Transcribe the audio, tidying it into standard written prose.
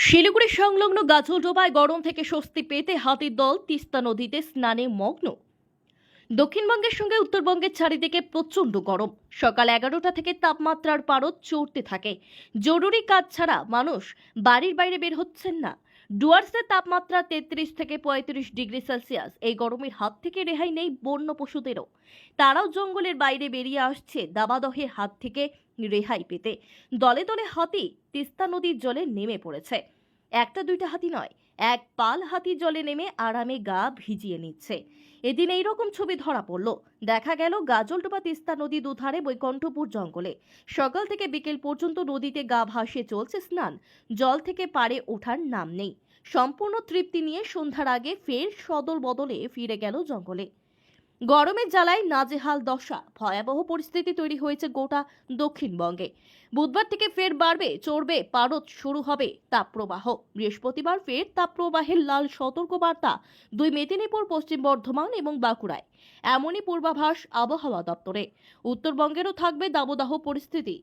শিলিগুড়ি সংলগ্ন গাজলডোবায় গরম থেকে স্বস্তি পেতে হাতির দল তিস্তা নদীতে স্নানে মগ্ন। দক্ষিণবঙ্গের সঙ্গে উত্তরবঙ্গের চারিদিকে প্রচন্ড গরম। সকাল 11টা থেকে তাপমাত্রার পারদ চড়তে থাকে। জরুরি কাজ ছাড়া মানুষ বাড়ির বাইরে বের হচ্ছেন না। ডুয়ার্সের তাপমাত্রা 33 থেকে 35 ডিগ্রি সেলসিয়াস। এই গরমের হাত থেকে রেহাই নেই বন্য পশুদেরও। তারাও জঙ্গলের বাইরে বেরিয়ে আসছে দাবাদহের হাত থেকে রেহাই পেতে। দলে দলে হাতি তিস্তা নদীর জলে নেমে পড়েছে। একটা দুইটা হাতি নয়, এক পাল হাতি জলে নেমে আরামে গা ভিজিয়ে নিচ্ছে। এদিন এইরকম ছবি ধরা পড়ল। দেখা গেল গাজলডোবা তিস্তা নদী দুধারে বৈকুণ্ঠপুর জঙ্গলে সকাল থেকে বিকেল পর্যন্ত নদীতে গা ভাসিয়ে চলছে স্নান। জল থেকে পাড়ে ওঠার নাম নেই। সম্পূর্ণ তৃপ্তি নিয়ে সন্ধ্যার আগে ফের সদল বদলে ফিরে গেল জঙ্গলে। গরমের জ্বালায় নাজেহাল দশা। ভয়াবহ পরিস্থিতি তৈরি হয়েছে গোটা দক্ষিণবঙ্গে। বুধবার থেকে ফের বাড়বে চড়বে পারদ, শুরু হবে তাপপ্রবাহ। বৃহস্পতিবার ফের তাপপ্রবাহের লাল সতর্কবার্তা 2 মেদিনীপুর, পশ্চিম বর্ধমান এবং বাঁকুড়ায়। এমনই পূর্বাভাস আবহাওয়া দপ্তরে। উত্তরবঙ্গেরও থাকবে দাবদাহ পরিস্থিতি।